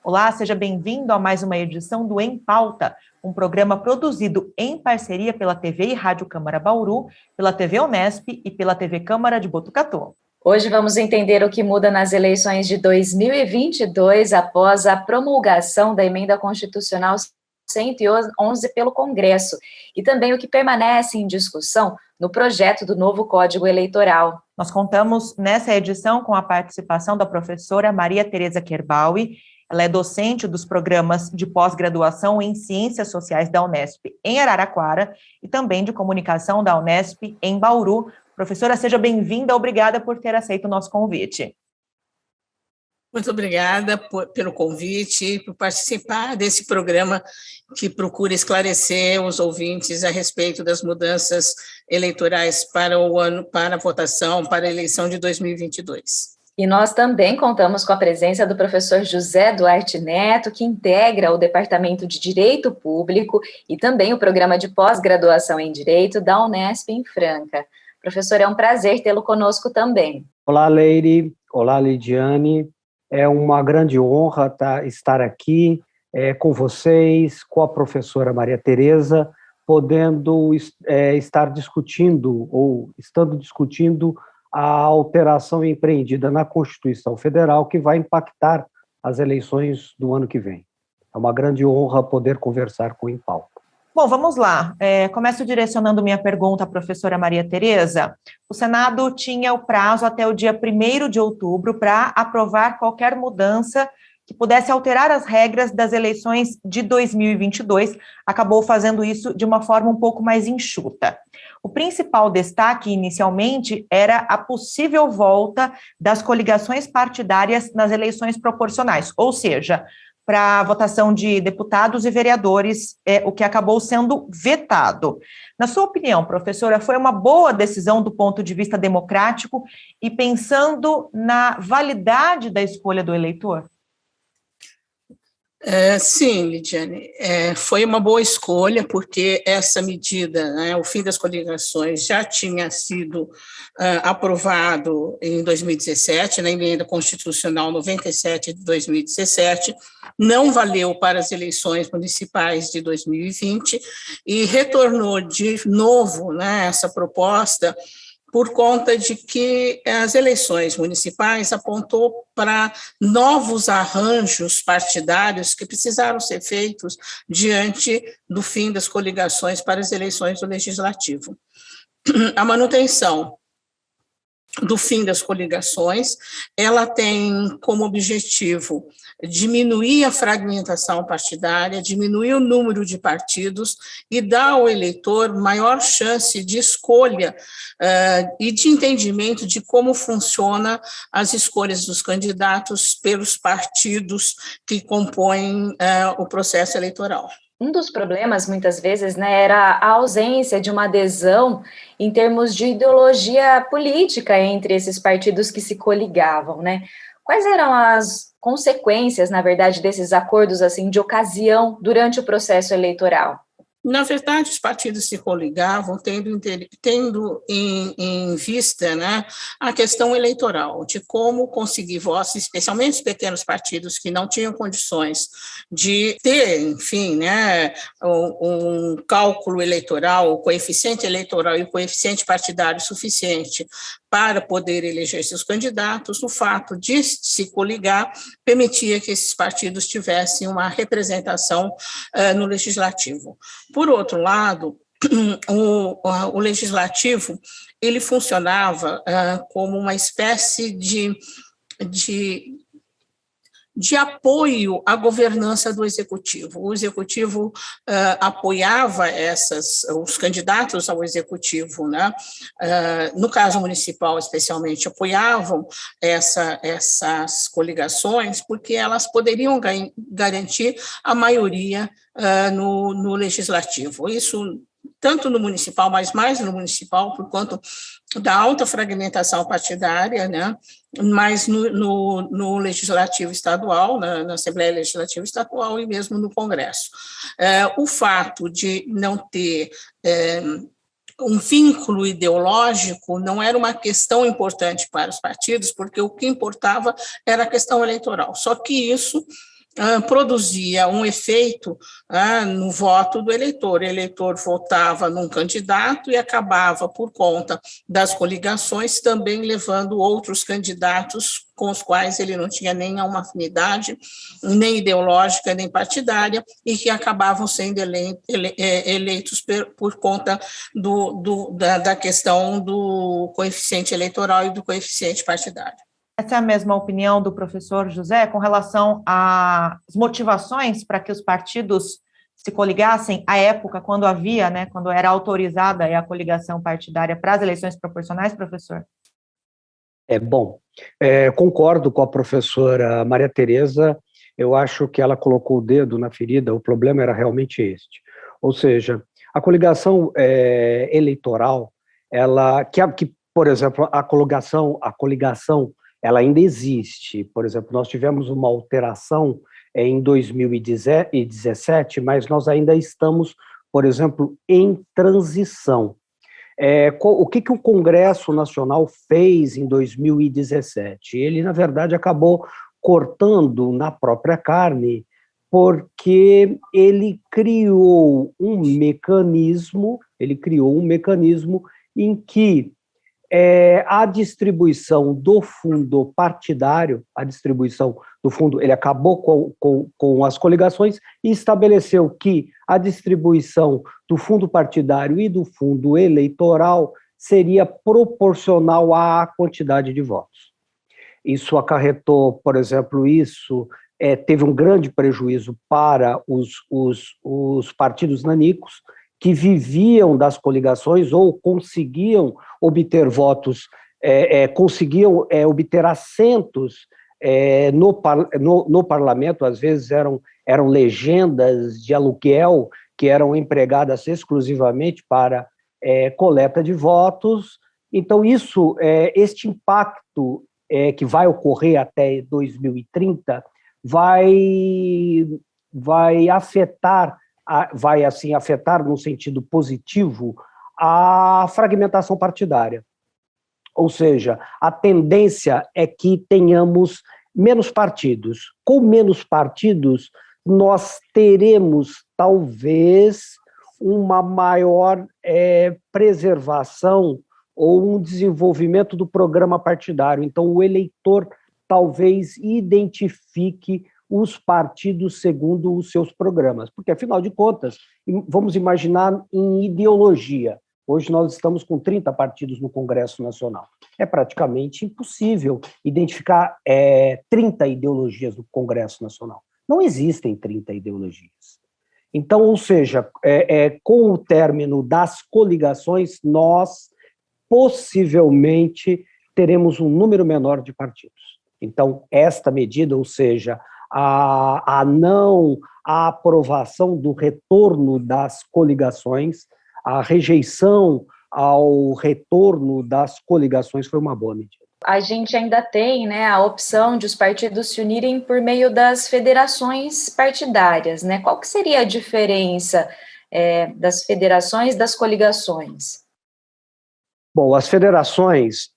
Olá, seja bem-vindo a mais uma edição do Em Pauta, um programa produzido em parceria pela TV e Rádio Câmara Bauru, pela TV Unesp e pela TV Câmara de Botucatu. Hoje vamos entender o que muda nas eleições de 2022 após a promulgação da Emenda Constitucional 111 pelo Congresso e também o que permanece em discussão no projeto do novo Código Eleitoral. Nós contamos nessa edição com a participação da professora Maria Tereza Kerbaui. Ela é docente dos programas de pós-graduação em Ciências Sociais da Unesp em Araraquara e também de Comunicação da Unesp em Bauru. Professora, seja bem-vinda, obrigada por ter aceito o nosso convite. Muito obrigada pelo convite, por participar desse programa que procura esclarecer os ouvintes a respeito das mudanças eleitorais para a votação, para a eleição de 2022. E nós também contamos com a presença do professor José Duarte Neto, que integra o Departamento de Direito Público e também o programa de pós-graduação em Direito da Unesp em Franca. Professor, é um prazer tê-lo conosco também. Olá, Leire. Olá, Lidiane. É uma grande honra estar aqui com vocês, com a professora Maria Tereza, podendo estar discutindo, ou estando discutindo, a alteração empreendida na Constituição Federal que vai impactar as eleições do ano que vem. É uma grande honra poder conversar com o Em Pauta. Bom, vamos lá. Começo direcionando minha pergunta à professora Maria Tereza. O Senado tinha o prazo até o dia 1º de outubro para aprovar qualquer mudança que pudesse alterar as regras das eleições de 2022. Acabou fazendo isso de uma forma um pouco mais enxuta. O principal destaque, inicialmente, era a possível volta das coligações partidárias nas eleições proporcionais, ou seja, para a votação de deputados e vereadores, o que acabou sendo vetado. Na sua opinião, professora, foi uma boa decisão do ponto de vista democrático e pensando na validade da escolha do eleitor? Sim, Lidiane, foi uma boa escolha, porque essa medida, né, o fim das coligações, já tinha sido aprovado em 2017, na Emenda Constitucional 97 de 2017, não valeu para as eleições municipais de 2020 e retornou de novo, né, essa proposta por conta de que as eleições municipais apontou para novos arranjos partidários que precisaram ser feitos diante do fim das coligações para as eleições do Legislativo. A manutenção do fim das coligações, ela tem como objetivo diminuir a fragmentação partidária, diminuir o número de partidos e dar ao eleitor maior chance de escolha e de entendimento de como funciona as escolhas dos candidatos pelos partidos que compõem o processo eleitoral. Um dos problemas, muitas vezes, né, era a ausência de uma adesão em termos de ideologia política entre esses partidos que se coligavam, né? Quais eram as consequências, na verdade, desses acordos assim de ocasião durante o processo eleitoral? Na verdade, os partidos se coligavam tendo em vista, né, a questão eleitoral, de como conseguir votos, especialmente os pequenos partidos que não tinham condições de ter, enfim, né, um cálculo eleitoral, o coeficiente eleitoral e o coeficiente partidário suficiente para poder eleger seus candidatos. O fato de se coligar permitia que esses partidos tivessem uma representação no legislativo. Por outro lado, o legislativo ele funcionava como uma espécie de apoio à governança do executivo. O executivo apoiava os candidatos ao executivo, né? No caso municipal, especialmente, apoiavam essas coligações, porque elas poderiam garantir a maioria no legislativo. Isso tanto no municipal, mas mais no municipal, por conta da alta fragmentação partidária, né? Mas no Legislativo Estadual, na Assembleia Legislativa Estadual e mesmo no Congresso. O fato de não ter um vínculo ideológico não era uma questão importante para os partidos, porque o que importava era a questão eleitoral. Só que isso produzia um efeito no voto do eleitor. O eleitor votava num candidato e acabava, por conta das coligações, também levando outros candidatos com os quais ele não tinha nenhuma afinidade, nem ideológica, nem partidária, e que acabavam sendo eleitos por conta da questão do coeficiente eleitoral e do coeficiente partidário. Essa é a mesma opinião do professor José com relação às motivações para que os partidos se coligassem à época, quando havia, né, quando era autorizada a coligação partidária para as eleições proporcionais, professor? Concordo com a professora Maria Tereza, eu acho que ela colocou o dedo na ferida, o problema era realmente este. Ou seja, a coligação eleitoral, por exemplo, a coligação ela ainda existe. Por exemplo, nós tivemos uma alteração em 2017, mas nós ainda estamos, por exemplo, em transição. O que o Congresso Nacional fez em 2017? Ele, na verdade, acabou cortando na própria carne, porque ele criou um mecanismo em que a distribuição do fundo partidário, ele acabou com as coligações e estabeleceu que a distribuição do fundo partidário e do fundo eleitoral seria proporcional à quantidade de votos. Isso acarretou, por exemplo, teve um grande prejuízo para os partidos nanicos, que viviam das coligações ou conseguiam obter votos, conseguiam obter assentos no parlamento, às vezes eram legendas de aluguel que eram empregadas exclusivamente para coleta de votos. Então, este impacto que vai ocorrer até 2030 vai afetar no sentido positivo a fragmentação partidária. Ou seja, a tendência é que tenhamos menos partidos. Com menos partidos, nós teremos, talvez, uma maior preservação ou um desenvolvimento do programa partidário. Então, o eleitor talvez identifique os partidos segundo os seus programas, porque, afinal de contas, vamos imaginar em ideologia. Hoje nós estamos com 30 partidos no Congresso Nacional. É praticamente impossível identificar 30 ideologias no Congresso Nacional. Não existem 30 ideologias. Então, ou seja, com o término das coligações, nós possivelmente teremos um número menor de partidos. Então, esta medida, ou seja, a aprovação do retorno das coligações, a rejeição ao retorno das coligações foi uma boa medida. A gente ainda tem, né, a opção de os partidos se unirem por meio das federações partidárias, né? Qual que seria a diferença das federações das coligações? Bom, as federações,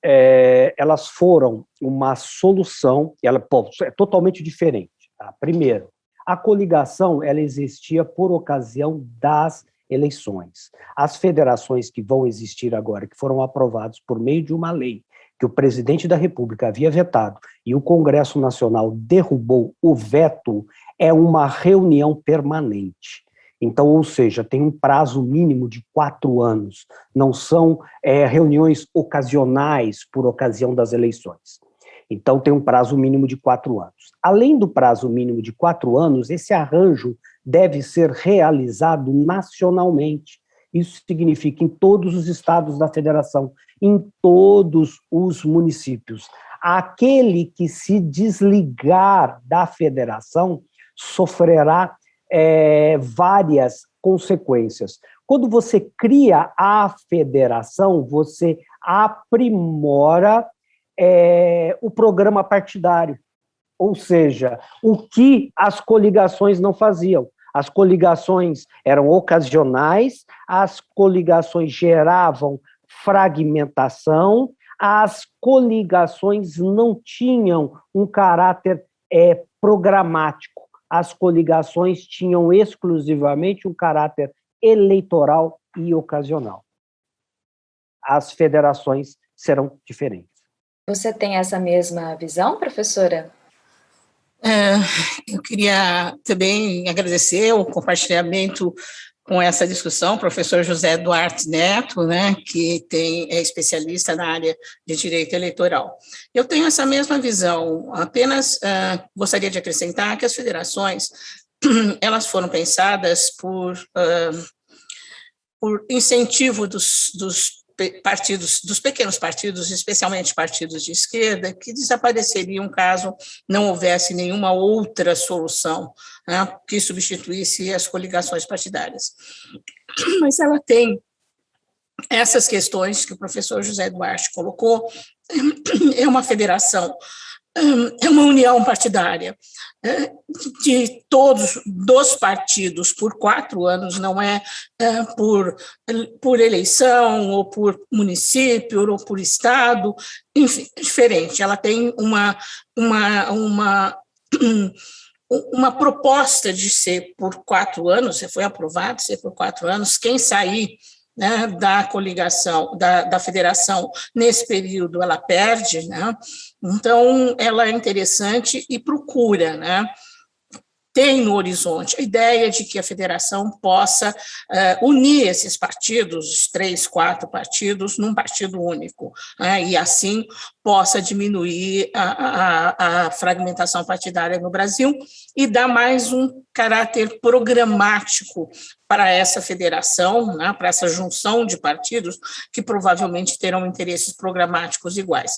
elas foram uma solução, é totalmente diferente. Tá? Primeiro, a coligação ela existia por ocasião das eleições. As federações que vão existir agora, que foram aprovadas por meio de uma lei que o presidente da República havia vetado e o Congresso Nacional derrubou o veto, é uma reunião permanente. Então, ou seja, tem um prazo mínimo de 4 anos, não são reuniões ocasionais por ocasião das eleições. Então, tem um prazo mínimo de 4 anos. Além do prazo mínimo de 4 anos, esse arranjo deve ser realizado nacionalmente. Isso significa em todos os estados da federação, em todos os municípios. Aquele que se desligar da federação sofrerá várias consequências. Quando você cria a federação, você aprimora o programa partidário, ou seja, o que as coligações não faziam. As coligações eram ocasionais, as coligações geravam fragmentação, as coligações não tinham um caráter programático, as coligações tinham exclusivamente um caráter eleitoral e ocasional. As federações serão diferentes. Você tem essa mesma visão, professora? Eu queria também agradecer o compartilhamento com essa discussão, o professor José Duarte Neto, né, que é especialista na área de direito eleitoral. Eu tenho essa mesma visão, apenas gostaria de acrescentar que as federações, elas foram pensadas por incentivo dos partidos, dos pequenos partidos, especialmente partidos de esquerda, que desapareceriam caso não houvesse nenhuma outra solução, né, que substituísse as coligações partidárias. Mas ela tem essas questões que o professor José Duarte colocou, é uma federação, é uma união partidária de todos dos partidos por 4 anos, não é por eleição, ou por município, ou por estado, enfim, é diferente. Ela tem uma proposta de ser por 4 anos, foi aprovado ser por 4 anos, quem sair, né, da coligação, da federação, nesse período ela perde, né? Então ela é interessante e procura, né, tem no horizonte a ideia de que a federação possa unir esses partidos, os 3, 4 partidos, num partido único, né, e assim possa diminuir a fragmentação partidária no Brasil e dar mais um caráter programático para essa federação, né, para essa junção de partidos que provavelmente terão interesses programáticos iguais.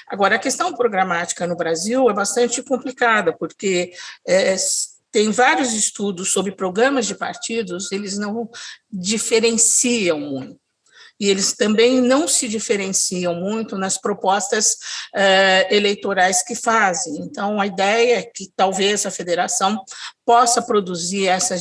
Agora, a questão programática no Brasil é bastante complicada, porque tem vários estudos sobre programas de partidos, eles não diferenciam muito. E eles também não se diferenciam muito nas propostas eleitorais que fazem. Então, a ideia é que talvez a federação possa produzir essa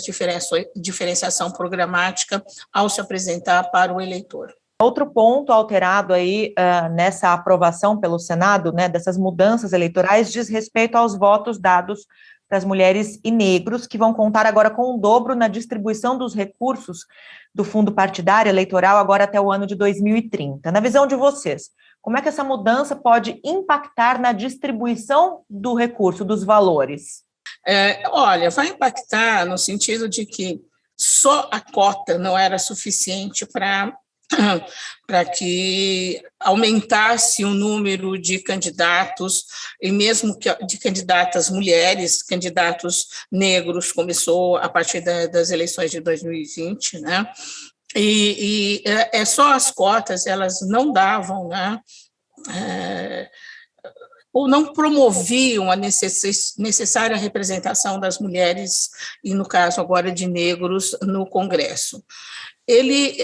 diferenciação programática ao se apresentar para o eleitor. Outro ponto alterado aí nessa aprovação pelo Senado, né, dessas mudanças eleitorais, diz respeito aos votos dados para as mulheres e negros, que vão contar agora com o dobro na distribuição dos recursos do fundo partidário eleitoral agora até o ano de 2030. Na visão de vocês, como é que essa mudança pode impactar na distribuição do recurso, dos valores? Olha, vai impactar no sentido de que só a cota não era suficiente para que aumentasse o número de candidatos, e mesmo que de candidatas mulheres, candidatos negros, começou a partir das eleições de 2020, né? E só as cotas, elas não davam, né? Ou não promoviam a necessária representação das mulheres, e no caso agora de negros, no Congresso. Ele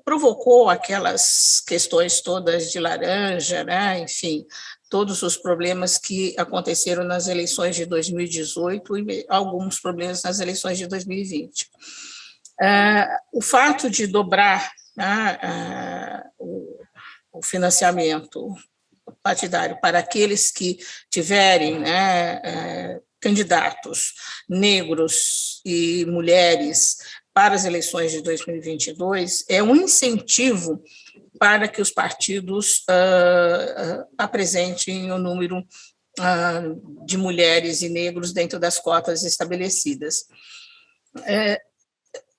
provocou aquelas questões todas de laranja, né? Enfim, todos os problemas que aconteceram nas eleições de 2018 e alguns problemas nas eleições de 2020. O fato de dobrar, né, o financiamento partidário para aqueles que tiverem, né, candidatos negros e mulheres para as eleições de 2022 é um incentivo para que os partidos apresentem o número de mulheres e negros dentro das cotas estabelecidas.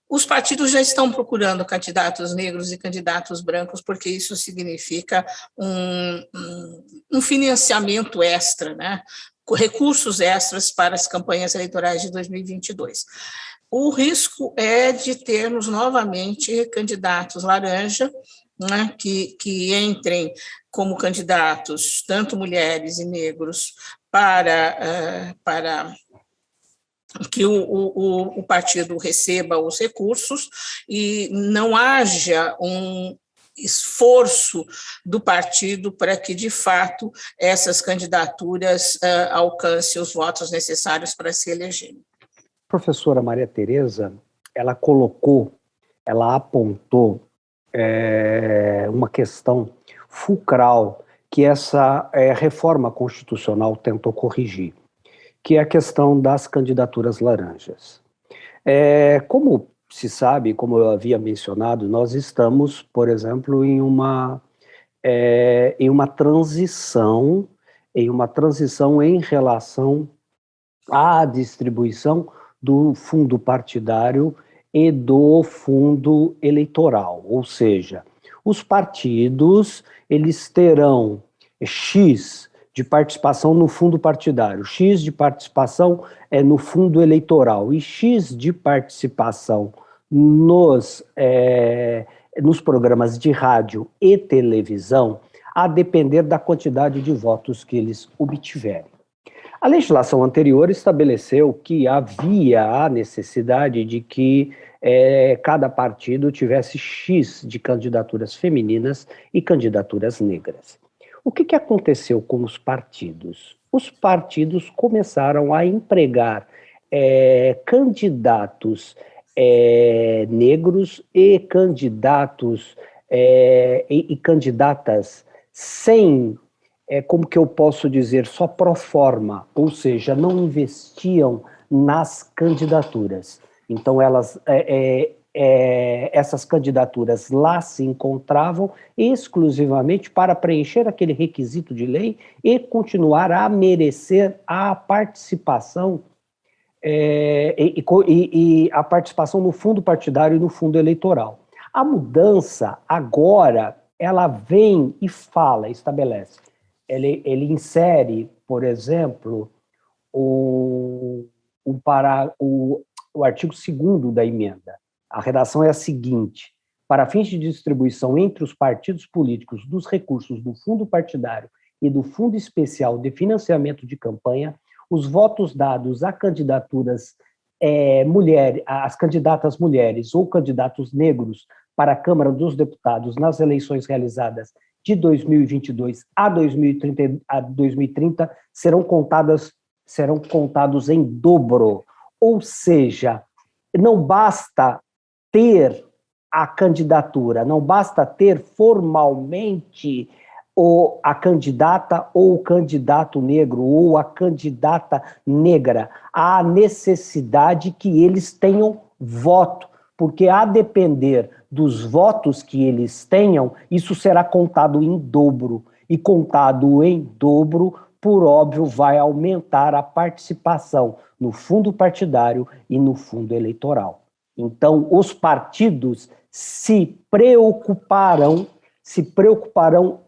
Os partidos já estão procurando candidatos negros e candidatos brancos, porque isso significa um financiamento extra, né? Recursos extras para as campanhas eleitorais de 2022. O risco é de termos novamente candidatos laranja, né, que entrem como candidatos, tanto mulheres e negros, para que o partido receba os recursos e não haja um esforço do partido para que, de fato, essas candidaturas alcancem os votos necessários para se elegerem. Professora Maria Tereza, ela apontou uma questão fulcral que essa reforma constitucional tentou corrigir, que é a questão das candidaturas laranjas. Como se sabe, como eu havia mencionado, nós estamos, por exemplo, em uma transição em relação à distribuição do fundo partidário e do fundo eleitoral, ou seja, os partidos eles terão X de participação no fundo partidário, X de participação no fundo eleitoral e X de participação nos programas de rádio e televisão, a depender da quantidade de votos que eles obtiverem. A legislação anterior estabeleceu que havia a necessidade de que cada partido tivesse X de candidaturas femininas e candidaturas negras. O que aconteceu com os partidos? Os partidos começaram a empregar candidatos negros e candidatos e candidatas sem, como que eu posso dizer, só pro forma, ou seja, não investiam nas candidaturas. Então, essas candidaturas lá se encontravam exclusivamente para preencher aquele requisito de lei e continuar a merecer a participação e a participação no fundo partidário e no fundo eleitoral. A mudança agora, ela vem e estabelece. Ele insere, por exemplo, o artigo 2º da emenda. A redação é a seguinte: para fins de distribuição entre os partidos políticos dos recursos do fundo partidário e do fundo especial de financiamento de campanha, os votos dados a candidaturas as candidatas mulheres ou candidatos negros para a Câmara dos Deputados nas eleições realizadas de 2022 a 2030 serão contados em dobro. Ou seja, não basta ter a candidatura, não basta ter formalmente a candidata ou o candidato negro ou a candidata negra. Há necessidade que eles tenham voto, porque a depender dos votos que eles tenham, isso será contado em dobro. E contado em dobro, por óbvio, vai aumentar a participação no fundo partidário e no fundo eleitoral. Então, os partidos se preocuparão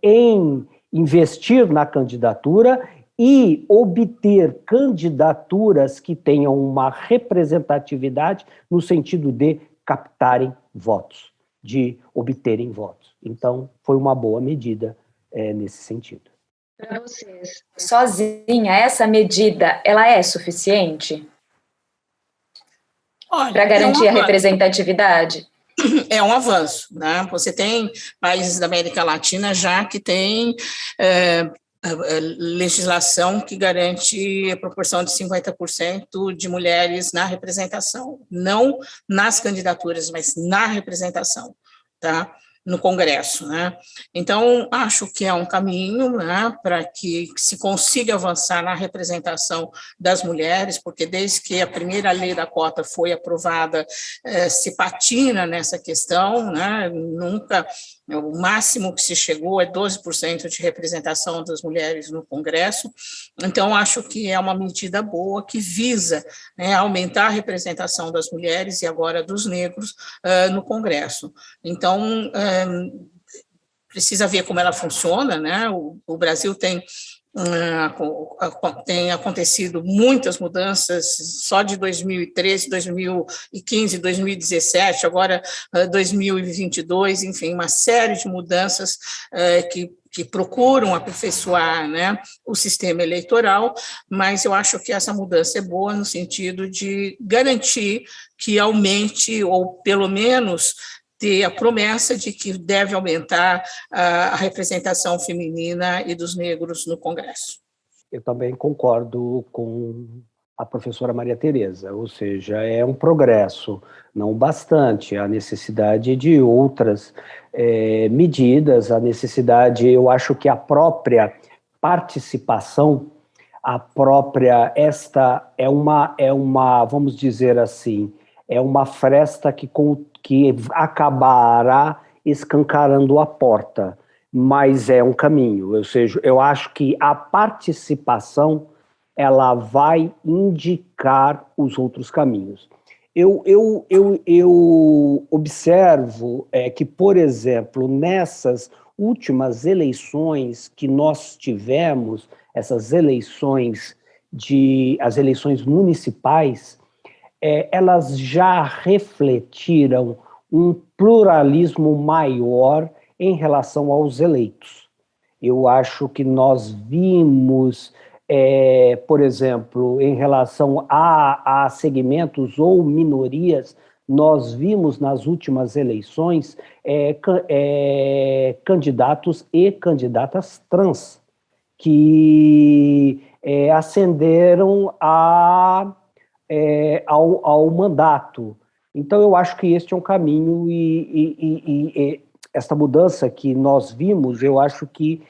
em investir na candidatura e obter candidaturas que tenham uma representatividade no sentido de captarem votos, de obterem votos. Então, foi uma boa medida nesse sentido. Para vocês, sozinha, essa medida, ela é suficiente para garantir a representatividade? É um avanço, né? Você tem países da América Latina já que tem legislação que garante a proporção de 50% de mulheres na representação, não nas candidaturas, mas na representação, tá? No Congresso, né? Então, acho que é um caminho, né, para que se consiga avançar na representação das mulheres, porque desde que a primeira lei da cota foi aprovada, se patina nessa questão, né? Nunca, o máximo que se chegou é 12% de representação das mulheres no Congresso. Então, acho que é uma medida boa que visa, né, aumentar a representação das mulheres e agora dos negros no Congresso. Então, precisa ver como ela funciona, né? O Brasil tem Tem acontecido muitas mudanças, só de 2013, 2015, 2017, agora 2022, enfim, uma série de mudanças que procuram aperfeiçoar, né, o sistema eleitoral, mas eu acho que essa mudança é boa no sentido de garantir que aumente, ou pelo menos ter a promessa de que deve aumentar a representação feminina e dos negros no Congresso. Eu também concordo com a professora Maria Tereza, ou seja, é um progresso, não bastante, a necessidade de outras medidas, a necessidade, eu acho que a própria participação, esta é uma, vamos dizer assim, é uma fresta que acabará escancarando a porta, mas é um caminho, ou seja, eu acho que a participação ela vai indicar os outros caminhos. Eu observo que, por exemplo, nessas últimas eleições que nós tivemos, essas eleições as eleições municipais, elas já refletiram um pluralismo maior em relação aos eleitos. Eu acho que nós vimos, por exemplo, em relação a segmentos ou minorias, nós vimos nas últimas eleições candidatos e candidatas trans que ascenderam ao mandato. Então, eu acho que este é um caminho e esta mudança que nós vimos, eu acho que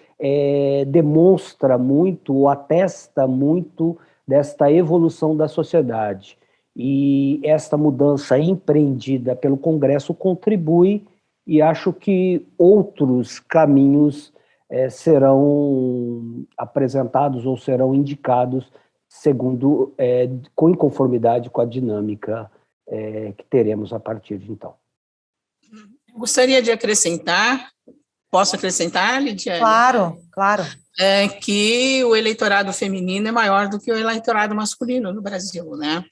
demonstra muito, ou atesta muito desta evolução da sociedade. E esta mudança empreendida pelo Congresso contribui, e acho que outros caminhos serão apresentados ou serão indicados segundo, em conformidade com a dinâmica que teremos a partir de então. Gostaria de acrescentar, posso acrescentar, Lidiane? Claro. Que o eleitorado feminino é maior do que o eleitorado masculino no Brasil, né?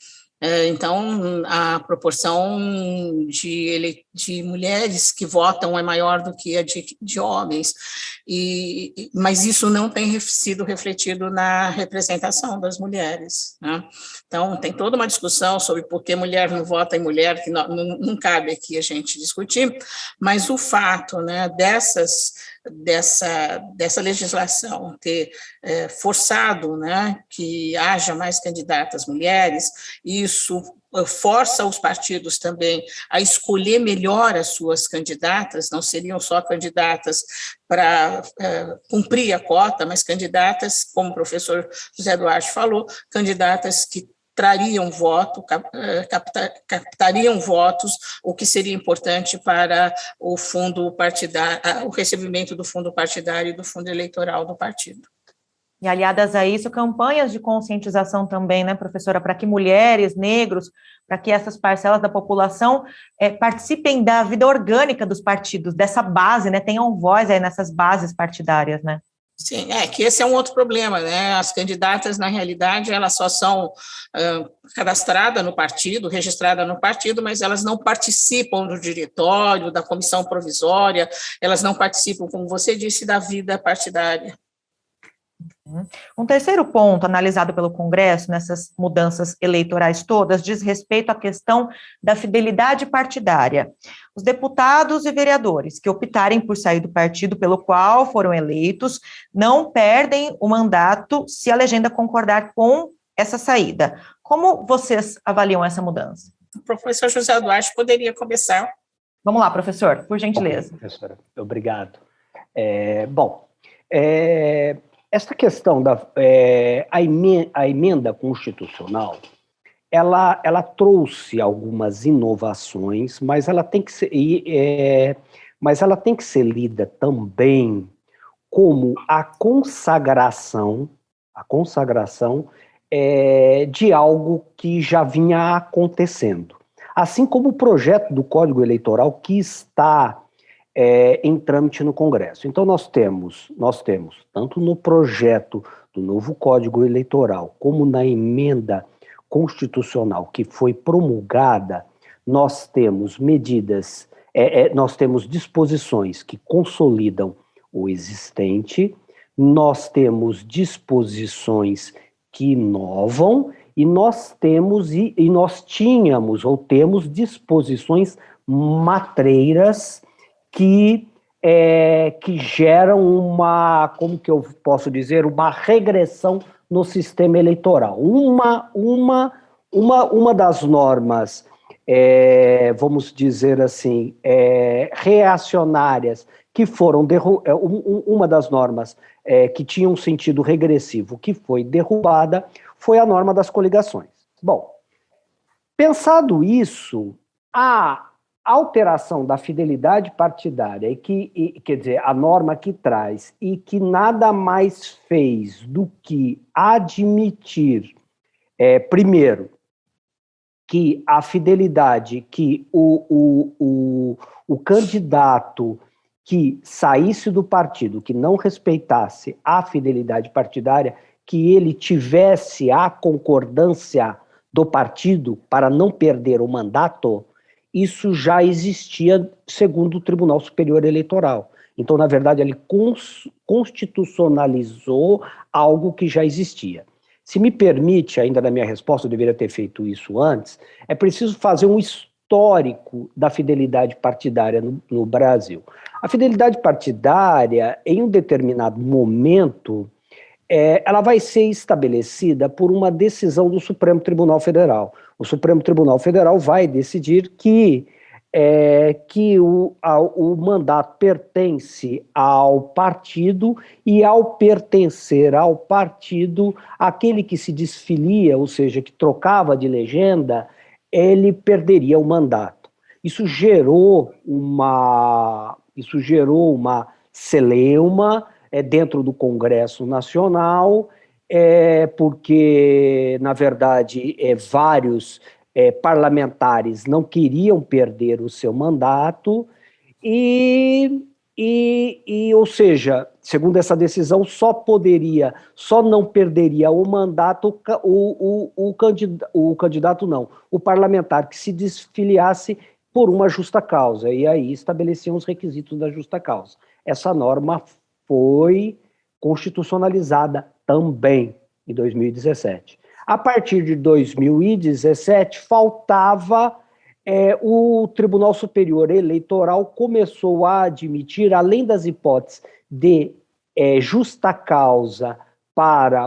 Então, a proporção de mulheres que votam é maior do que a de homens, mas isso não tem sido refletido na representação das mulheres, né? Então, tem toda uma discussão sobre por que mulher não vota em mulher, que não cabe aqui a gente discutir, mas o fato, né, dessa legislação ter forçado, né, que haja mais candidatas mulheres, isso força os partidos também a escolher melhor as suas candidatas, não seriam só candidatas para cumprir a cota, mas candidatas, como o professor José Duarte falou, candidatas que trariam voto, captariam votos, o que seria importante para o fundo partidário, o recebimento do fundo partidário e do fundo eleitoral do partido. E aliadas a isso, campanhas de conscientização também, né, professora, para que mulheres, negros, para que essas parcelas da população participem da vida orgânica dos partidos, dessa base, né, tenham voz aí nessas bases partidárias, né? Sim, que esse é um outro problema, né? As candidatas, na realidade, elas só são cadastradas no partido, registradas no partido, mas elas não participam do diretório, da comissão provisória, elas não participam, como você disse, da vida partidária. Um terceiro ponto analisado pelo Congresso nessas mudanças eleitorais todas diz respeito à questão da fidelidade partidária. Os deputados e vereadores que optarem por sair do partido pelo qual foram eleitos não perdem o mandato se a legenda concordar com essa saída. Como vocês avaliam essa mudança? O professor José Duarte poderia começar. Vamos lá, professor, por gentileza. Bom, professora, obrigado. Esta questão a emenda constitucional, ela trouxe algumas inovações, mas ela tem que ser lida também como a consagração de algo que já vinha acontecendo. Assim como o projeto do Código Eleitoral que está em trâmite no Congresso. Então, nós temos, tanto no projeto do novo Código Eleitoral, como na emenda constitucional que foi promulgada, nós temos medidas, nós temos disposições que consolidam o existente, nós temos disposições que inovam, e nós temos, e nós tínhamos, ou temos disposições matreiras que geram uma, como que eu posso dizer, uma regressão no sistema eleitoral. Uma das normas, vamos dizer assim, reacionárias, que foram, uma das normas que tinha um sentido regressivo, que foi derrubada, foi a norma das coligações. Bom, pensado isso, a alteração da fidelidade partidária, quer dizer, a norma que traz, e que nada mais fez do que admitir, primeiro, que a fidelidade, que o candidato que saísse do partido, que não respeitasse a fidelidade partidária, que ele tivesse a concordância do partido para não perder o mandato, isso já existia segundo o Tribunal Superior Eleitoral. Então, na verdade, ele constitucionalizou algo que já existia. Se me permite, ainda na minha resposta, eu deveria ter feito isso antes, é preciso fazer um histórico da fidelidade partidária no Brasil. A fidelidade partidária, em um determinado momento, ela vai ser estabelecida por uma decisão do Supremo Tribunal Federal. O Supremo Tribunal Federal vai decidir que o mandato pertence ao partido, e ao pertencer ao partido, aquele que se desfilia, ou seja, que trocava de legenda, ele perderia o mandato. Isso gerou uma celeuma dentro do Congresso Nacional, porque, na verdade, vários parlamentares não queriam perder o seu mandato, ou seja, segundo essa decisão, só não perderia o mandato o parlamentar que se desfiliasse por uma justa causa, e aí estabeleciam os requisitos da justa causa. Essa norma foi constitucionalizada também em 2017. A partir de 2017, faltava, o Tribunal Superior Eleitoral começou a admitir, além das hipóteses de justa causa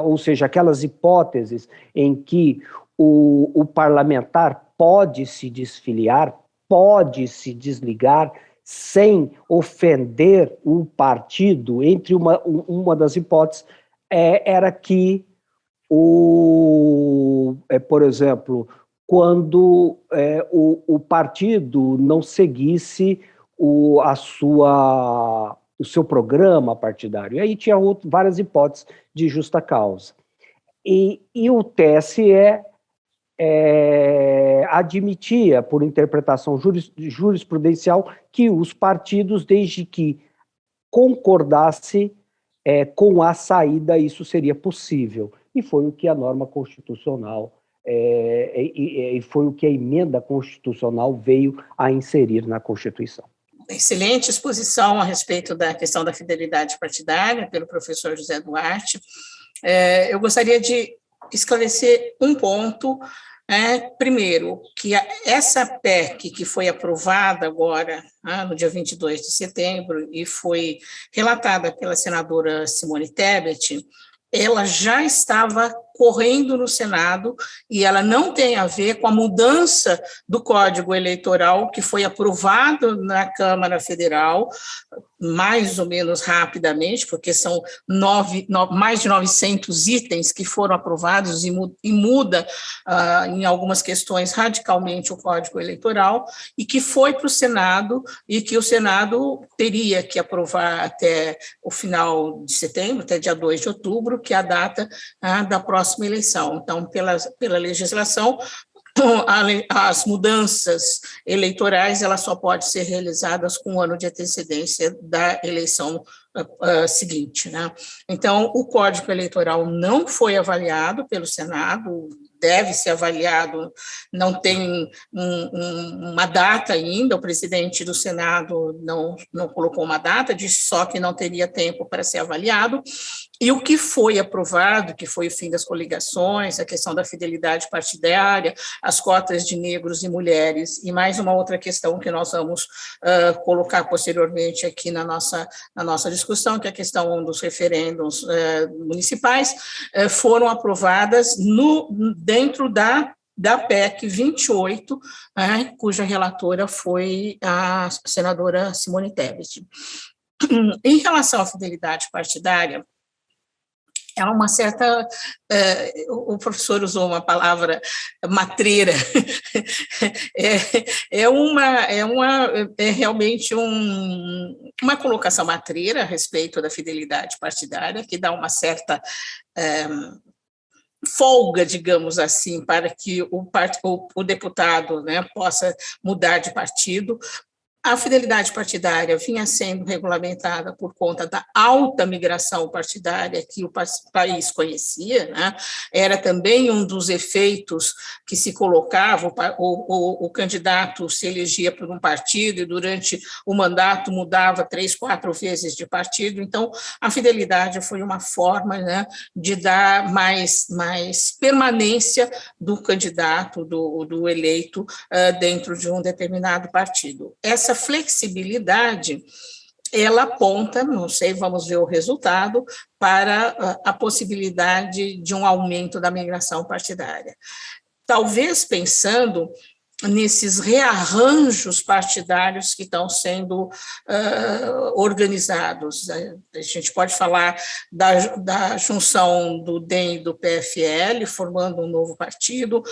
ou seja, aquelas hipóteses em que o parlamentar pode se desfiliar, pode se desligar, sem ofender o partido. Entre uma das hipóteses era que, por exemplo, quando o partido não seguisse o seu programa partidário. E aí tinha várias hipóteses de justa causa. E o TSE admitia, por interpretação jurisprudencial, que os partidos, desde que concordasse com a saída, isso seria possível. E foi o que a norma constitucional, e foi o que a emenda constitucional veio a inserir na Constituição. Excelente exposição a respeito da questão da fidelidade partidária pelo professor José Duarte. Eu gostaria de esclarecer um ponto. Primeiro, que essa PEC que foi aprovada agora, no dia 22 de setembro, e foi relatada pela senadora Simone Tebet, ela já estava correndo no Senado, e ela não tem a ver com a mudança do Código Eleitoral que foi aprovado na Câmara Federal, mais ou menos rapidamente, porque são mais de 900 itens que foram aprovados, e muda em algumas questões radicalmente o Código Eleitoral, e que foi para o Senado, e que o Senado teria que aprovar até o final de setembro, até dia 2 de outubro, que é a data da próxima eleição. Então, pela legislação, as mudanças eleitorais elas só podem ser realizadas com um ano de antecedência da eleição seguinte, né? Então, o Código Eleitoral não foi avaliado pelo Senado, deve ser avaliado, não tem uma data ainda, o presidente do Senado não colocou uma data, disse só que não teria tempo para ser avaliado, e o que foi aprovado, que foi o fim das coligações, a questão da fidelidade partidária, as cotas de negros e mulheres, e mais uma outra questão que nós vamos colocar posteriormente aqui na nossa discussão, que é a questão dos referendos municipais, foram aprovadas dentro da PEC 28, cuja relatora foi a senadora Simone Tebet. Em relação à fidelidade partidária, é uma certa, o professor usou uma palavra matreira, é realmente uma colocação matreira a respeito da fidelidade partidária, que dá uma certa folga, digamos assim, para que o deputado, né, possa mudar de partido. A fidelidade partidária vinha sendo regulamentada por conta da alta migração partidária que o país conhecia, né? Era também um dos efeitos que se colocava, o candidato se elegia por um partido e durante o mandato mudava 3, 4 vezes de partido, então a fidelidade foi uma forma, né, de dar mais permanência do candidato, do eleito, dentro de um determinado partido. Essa flexibilidade, ela aponta, não sei, vamos ver o resultado, para a possibilidade de um aumento da migração partidária. Talvez pensando nesses rearranjos partidários que estão sendo organizados. A gente pode falar da junção do DEM e do PFL, formando um novo partido.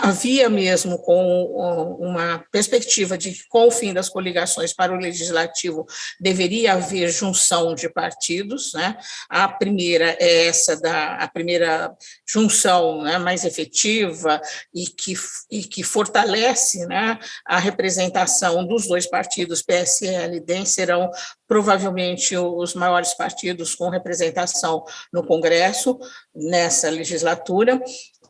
Havia mesmo com uma perspectiva de que, com o fim das coligações para o legislativo, deveria haver junção de partidos, né? A primeira é a primeira junção, né, mais efetiva e que fortalece, né, a representação dos dois partidos, PSL e DEM, serão provavelmente os maiores partidos com representação no Congresso nessa legislatura,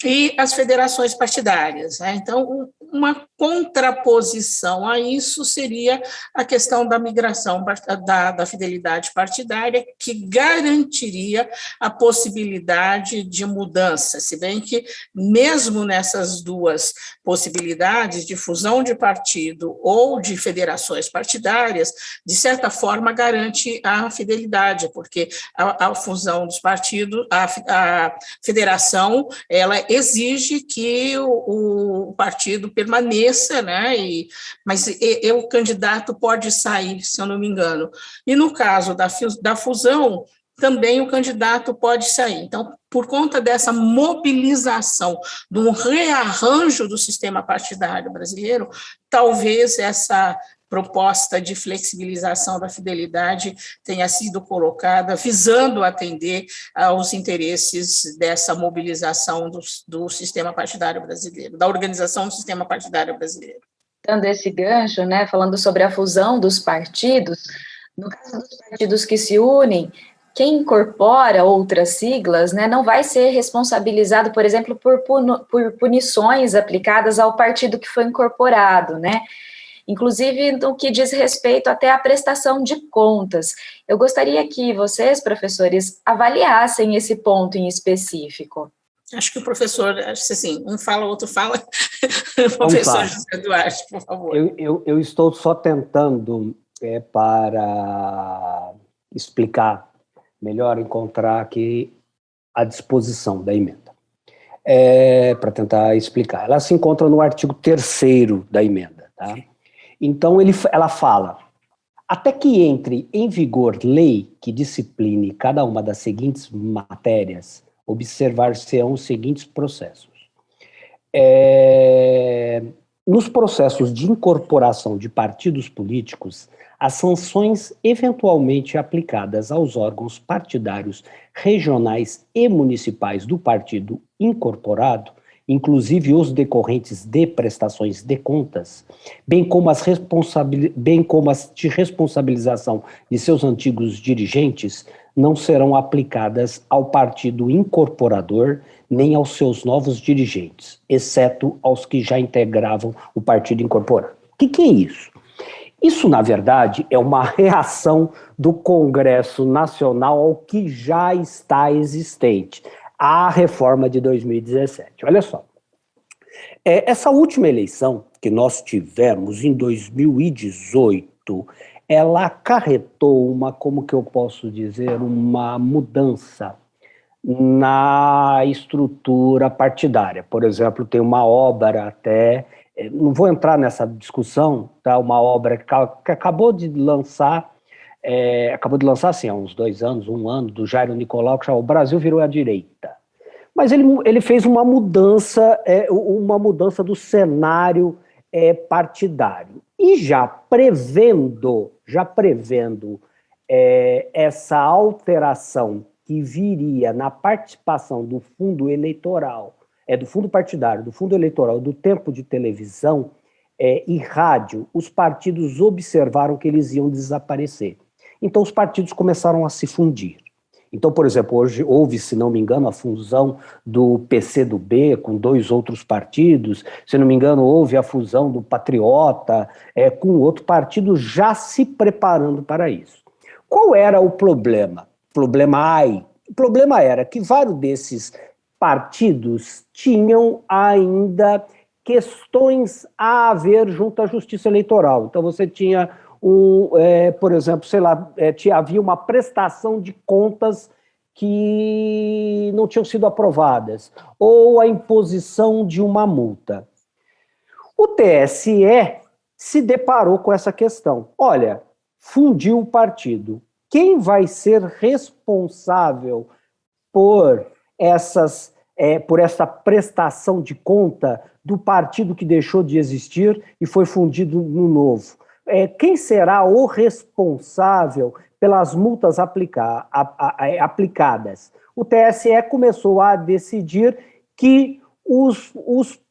e as federações partidárias, né? Então, uma contraposição a isso seria a questão da migração da fidelidade partidária, que garantiria a possibilidade de mudança, se bem que, mesmo nessas duas possibilidades, de fusão de partido ou de federações partidárias, de certa forma garante a fidelidade, porque a fusão dos partidos, a federação, ela exige que o partido permaneça, né? Mas o candidato pode sair, se eu não me engano. E no caso da fusão, também o candidato pode sair. Então, por conta dessa mobilização, de um rearranjo do sistema partidário brasileiro, talvez essa proposta de flexibilização da fidelidade tenha sido colocada visando atender aos interesses dessa mobilização do sistema partidário brasileiro, da organização do sistema partidário brasileiro. Dando esse gancho, né, falando sobre a fusão dos partidos, no caso dos partidos que se unem, quem incorpora outras siglas, né, não vai ser responsabilizado, por exemplo, por punições aplicadas ao partido que foi incorporado, né? Inclusive no que diz respeito até à prestação de contas. Eu gostaria que vocês, professores, avaliassem esse ponto em específico. Acho que o professor, assim, um fala, o outro fala. Professor José Duarte, por favor. Eu estou só tentando para explicar melhor, encontrar aqui a disposição da emenda. Para tentar explicar. Ela se encontra no artigo 3º da emenda, tá? Então, ela fala: até que entre em vigor lei que discipline cada uma das seguintes matérias, observar-se-ão os seguintes processos. Nos processos de incorporação de partidos políticos, as sanções eventualmente aplicadas aos órgãos partidários regionais e municipais do partido incorporado inclusive os decorrentes de prestações de contas, bem como as de responsabilização de seus antigos dirigentes, não serão aplicadas ao partido incorporador nem aos seus novos dirigentes, exceto aos que já integravam o partido incorporado. O que é isso? Isso, na verdade, é uma reação do Congresso Nacional ao que já está existente, a reforma de 2017. Olha só, essa última eleição que nós tivemos em 2018, ela acarretou como que eu posso dizer, uma mudança na estrutura partidária. Por exemplo, tem uma obra até, não vou entrar nessa discussão, tá? Uma obra que acabou de lançar assim, há uns 2 anos, 1 ano, do Jairo Nicolau, que chama O Brasil Virou à Direita. Mas ele fez uma mudança do cenário partidário. E já prevendo essa alteração que viria na participação do fundo eleitoral, do fundo partidário, do fundo eleitoral, do tempo de televisão e rádio, os partidos observaram que eles iam desaparecer. Então os partidos começaram a se fundir. Então, por exemplo, hoje houve, se não me engano, a fusão do PCdoB com 2 outros partidos, se não me engano, houve a fusão do Patriota com outro partido, já se preparando para isso. Qual era o problema? O problema era que vários desses partidos tinham ainda questões a ver junto à Justiça Eleitoral. Então você tinha por exemplo, havia uma prestação de contas que não tinham sido aprovadas, ou a imposição de uma multa. O TSE se deparou com essa questão. Olha, fundiu o partido. Quem vai ser responsável por essa prestação de conta do partido que deixou de existir e foi fundido no novo? Quem será o responsável pelas multas aplicadas? O TSE começou a decidir que os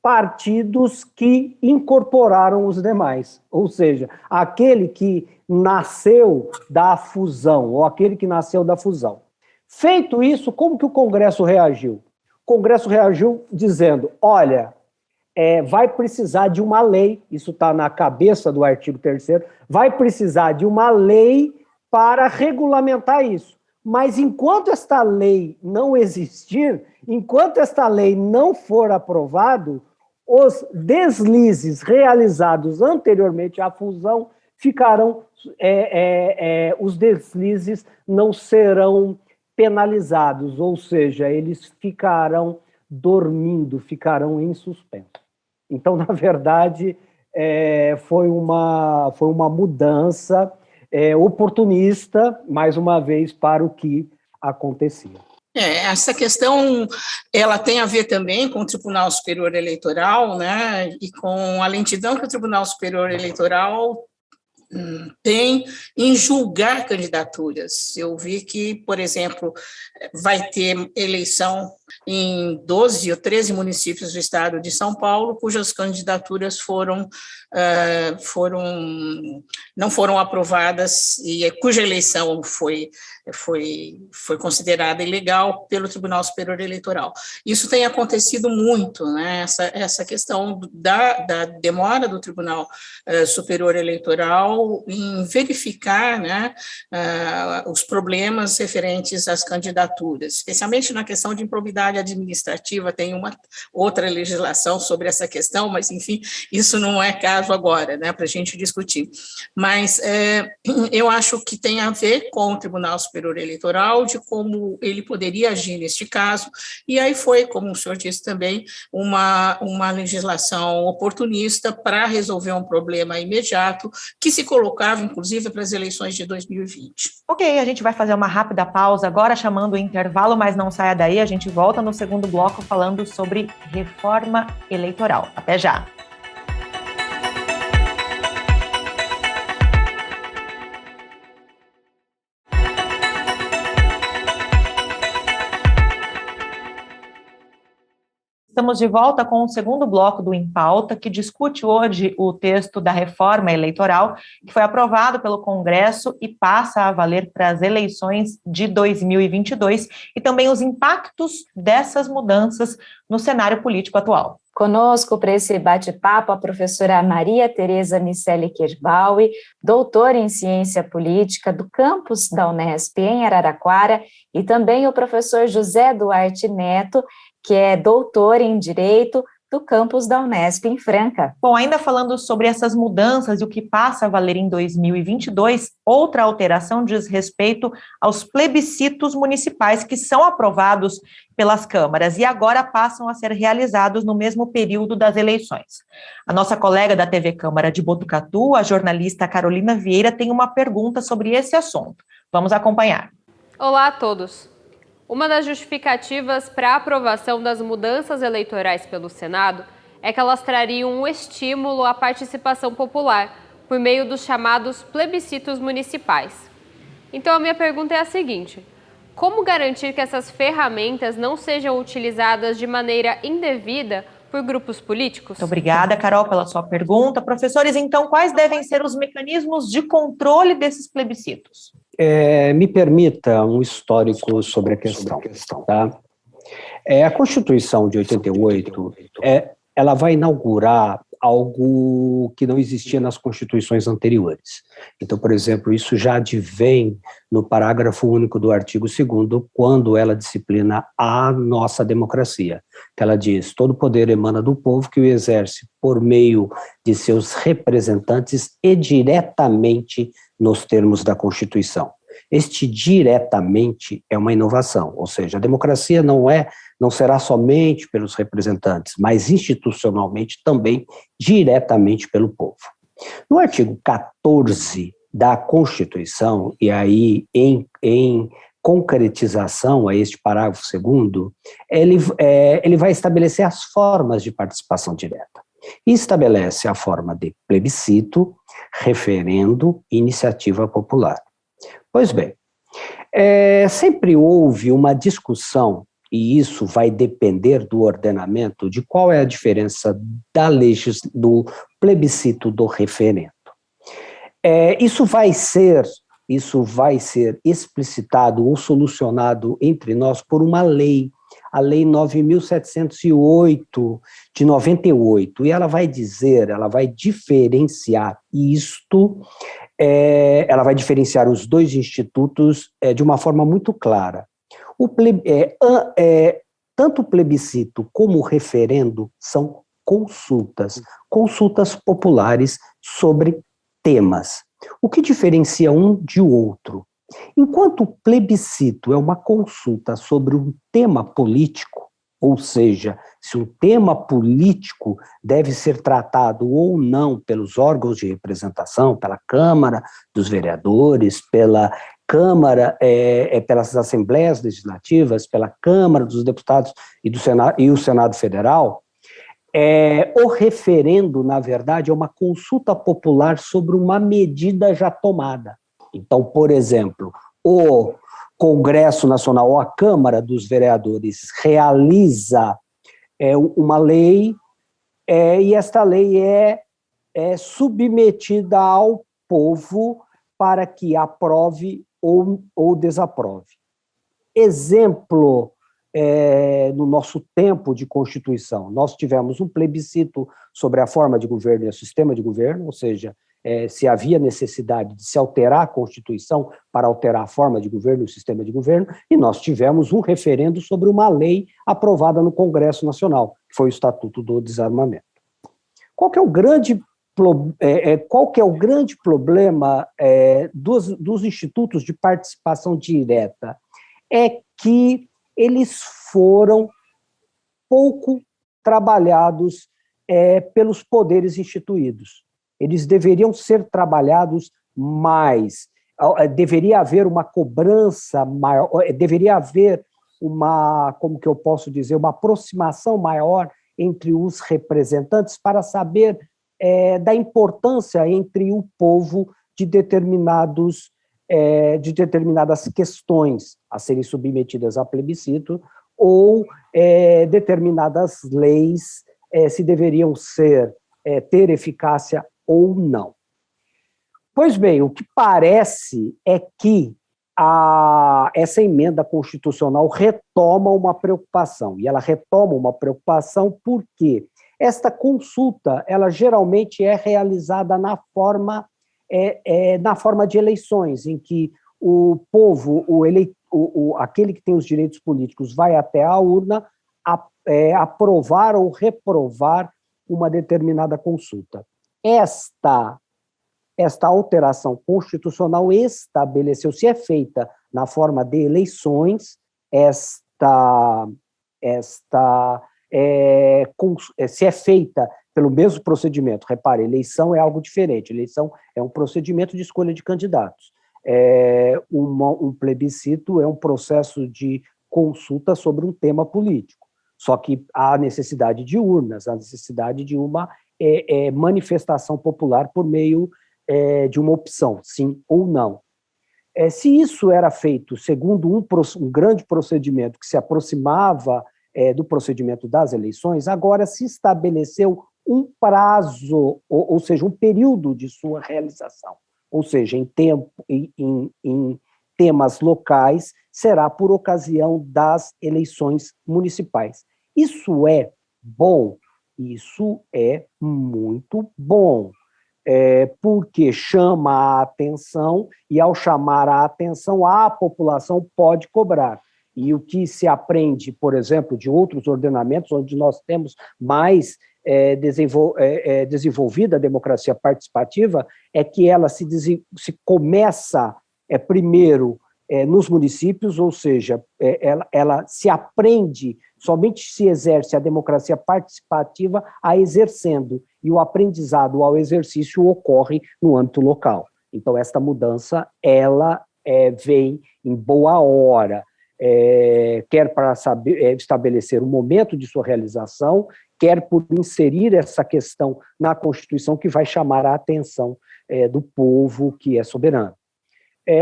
partidos que incorporaram os demais, ou seja, aquele que nasceu da fusão, ou aquele que nasceu da fusão. Feito isso, como que o Congresso reagiu? O Congresso reagiu dizendo, olha, vai precisar de uma lei, isso está na cabeça do artigo 3º, vai precisar de uma lei para regulamentar isso. Mas enquanto esta lei não existir, enquanto esta lei não for aprovada, os deslizes realizados anteriormente à fusão ficarão, os deslizes não serão penalizados, ou seja, eles ficarão dormindo, ficarão em suspenso. Então, na verdade, foi uma mudança oportunista, mais uma vez, para o que acontecia. Essa questão, ela tem a ver também com o Tribunal Superior Eleitoral, né, e com a lentidão que o Tribunal Superior Eleitoral tem em julgar candidaturas. Eu vi que, por exemplo, vai ter eleição em 12 ou 13 municípios do estado de São Paulo, cujas candidaturas não foram aprovadas e cuja eleição foi considerada ilegal pelo Tribunal Superior Eleitoral. Isso tem acontecido muito, né? Essa questão da demora do Tribunal Superior Eleitoral em verificar, né, os problemas referentes às candidaturas, especialmente na questão de improbidade administrativa. Tem uma outra legislação sobre essa questão, mas, enfim, isso não é caso agora, né, para a gente discutir. Mas eu acho que tem a ver com o Tribunal Superior Eleitoral, de como ele poderia agir neste caso, e aí foi, como o senhor disse também, uma legislação oportunista para resolver um problema imediato, que se colocava, inclusive, para as eleições de 2020. Ok, a gente vai fazer uma rápida pausa agora, chamando o intervalo, mas não saia daí, a gente volta no segundo bloco falando sobre reforma eleitoral. Até já! Estamos de volta com o segundo bloco do Em Pauta, que discute hoje o texto da reforma eleitoral, que foi aprovado pelo Congresso e passa a valer para as eleições de 2022, e também os impactos dessas mudanças no cenário político atual. Conosco para esse bate-papo a professora Maria Tereza Miceli Kirbaui, doutora em Ciência Política do campus da Unesp em Araraquara, e também o professor José Duarte Neto, que é doutor em Direito do campus da Unesp em Franca. Bom, ainda falando sobre essas mudanças e o que passa a valer em 2022, outra alteração diz respeito aos plebiscitos municipais que são aprovados pelas câmaras e agora passam a ser realizados no mesmo período das eleições. A nossa colega da TV Câmara de Botucatu, a jornalista Carolina Vieira, tem uma pergunta sobre esse assunto. Vamos acompanhar. Olá a todos. Uma das justificativas para a aprovação das mudanças eleitorais pelo Senado é que elas trariam um estímulo à participação popular por meio dos chamados plebiscitos municipais. Então a minha pergunta é a seguinte: como garantir que essas ferramentas não sejam utilizadas de maneira indevida por grupos políticos? Muito obrigada, Carol, pela sua pergunta. Professores, então, quais devem ser os mecanismos de controle desses plebiscitos? Me permita um histórico sobre a questão. Tá? A Constituição de 88, ela vai inaugurar algo que não existia nas constituições anteriores. Então, por exemplo, isso já advém no parágrafo único do artigo 2º, quando ela disciplina a nossa democracia. Ela diz: todo poder emana do povo, que o exerce por meio de seus representantes e diretamente nos termos da Constituição. Este diretamente é uma inovação, ou seja, a democracia não será somente pelos representantes, mas institucionalmente também diretamente pelo povo. No artigo 14 da Constituição, e aí em concretização a este parágrafo 2º, ele vai estabelecer as formas de participação direta. E estabelece a forma de plebiscito, referendo e iniciativa popular. Pois bem, sempre houve uma discussão, e isso vai depender do ordenamento, de qual é a diferença do plebiscito do referendo. Isso vai ser explicitado ou solucionado entre nós por uma lei, a Lei 9.708, de 98, e ela vai diferenciar isto, ela vai diferenciar os dois institutos de uma forma muito clara. Tanto o plebiscito como o referendo são consultas populares sobre temas. O que diferencia um de outro? Enquanto o plebiscito é uma consulta sobre um tema político, ou seja, se um tema político deve ser tratado ou não pelos órgãos de representação, pela Câmara dos Vereadores, pela Câmara, pelas Assembleias Legislativas, pela Câmara dos Deputados e o Senado Federal, o referendo, na verdade, é uma consulta popular sobre uma medida já tomada. Então, por exemplo, o Congresso Nacional ou a Câmara dos Vereadores realiza uma lei e esta lei é submetida ao povo para que aprove ou desaprove. Exemplo, no nosso tempo de Constituição, nós tivemos um plebiscito sobre a forma de governo e o sistema de governo, ou seja, se havia necessidade de se alterar a Constituição para alterar a forma de governo e o sistema de governo, e nós tivemos um referendo sobre uma lei aprovada no Congresso Nacional, que foi o Estatuto do Desarmamento. Qual que é o grande problema dos institutos de participação direta? É que eles foram pouco trabalhados pelos poderes instituídos. Eles deveriam ser trabalhados mais, deveria haver uma cobrança maior, deveria haver uma aproximação maior entre os representantes para saber da importância entre o povo de determinadas questões a serem submetidas a plebiscito ou determinadas leis se deveriam ter eficácia ou não. Pois bem, o que parece é que essa emenda constitucional retoma uma preocupação, e ela retoma uma preocupação porque esta consulta, ela geralmente é realizada na forma de eleições, em que o povo, aquele que tem os direitos políticos, vai até a urna aprovar ou reprovar uma determinada consulta. Esta alteração constitucional estabeleceu, se é feita na forma de eleições, se é feita pelo mesmo procedimento. Repare, eleição é algo diferente, eleição é um procedimento de escolha de candidatos. Um plebiscito é um processo de consulta sobre um tema político, só que há necessidade de urnas, há necessidade de uma manifestação popular por meio de uma opção, sim ou não. Se isso era feito segundo um grande procedimento que se aproximava do procedimento das eleições, agora se estabeleceu um prazo, ou seja, um período de sua realização, ou seja, em temas locais, será por ocasião das eleições municipais. Isso é bom, isso é muito bom, porque chama a atenção, e ao chamar a atenção, a população pode cobrar. E o que se aprende, por exemplo, de outros ordenamentos, onde nós temos mais desenvolvida a democracia participativa, é que ela se começa primeiro nos municípios, ou seja, ela se aprende, somente se exerce a democracia participativa a exercendo, e o aprendizado ao exercício ocorre no âmbito local. Então, esta mudança, ela vem em boa hora, quer para estabelecer o momento de sua realização, quer por inserir essa questão na Constituição que vai chamar a atenção do povo que é soberano.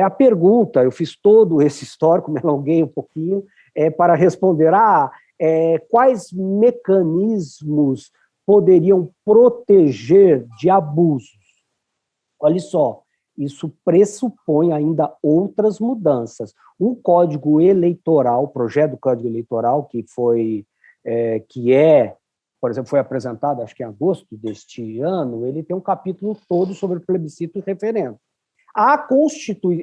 A pergunta, eu fiz todo esse histórico, me alonguei um pouquinho, para responder quais mecanismos poderiam proteger de abusos. Olha só, isso pressupõe ainda outras mudanças. O Código Eleitoral, o projeto do Código Eleitoral, por exemplo, foi apresentado, acho que em agosto deste ano, ele tem um capítulo todo sobre plebiscito e referendo.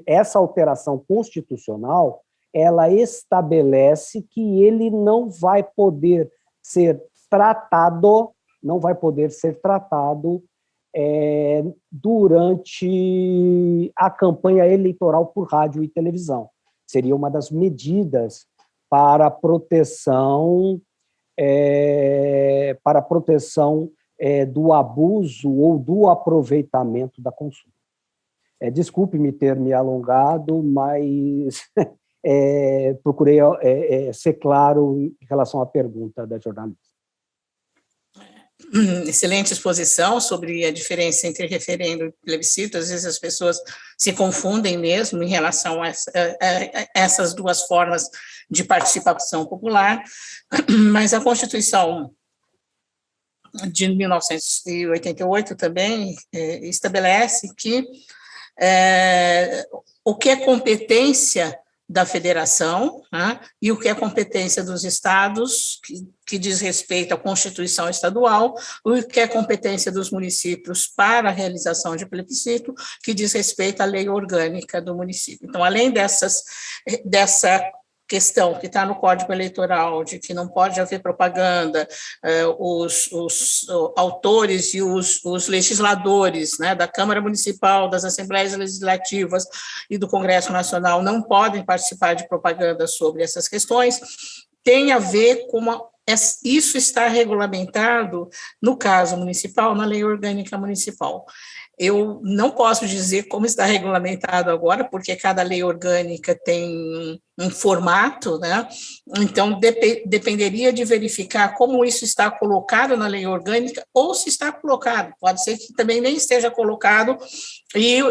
Essa alteração constitucional, ela estabelece que ele não vai poder ser tratado durante a campanha eleitoral por rádio e televisão. Seria uma das medidas para a proteção do abuso ou do aproveitamento da consulta. Desculpe-me ter me alongado, mas procurei ser claro em relação à pergunta da jornalista. Excelente exposição sobre a diferença entre referendo e plebiscito. Às vezes as pessoas se confundem mesmo em relação a essas duas formas de participação popular, mas a Constituição de 1988 também estabelece que o que é competência da federação, né, e o que é competência dos estados, que diz respeito à Constituição estadual, o que é competência dos municípios para a realização de plebiscito, que diz respeito à lei orgânica do município. Então, além dessa questão que está no Código Eleitoral, de que não pode haver propaganda, os autores e os legisladores, né, da Câmara Municipal, das Assembleias Legislativas e do Congresso Nacional não podem participar de propaganda sobre essas questões, tem a ver com isso está regulamentado, no caso municipal, na Lei Orgânica Municipal. Eu não posso dizer como está regulamentado agora, porque cada lei orgânica tem um formato, né? Então, dependeria de verificar como isso está colocado na lei orgânica, ou se está colocado, pode ser que também nem esteja colocado, e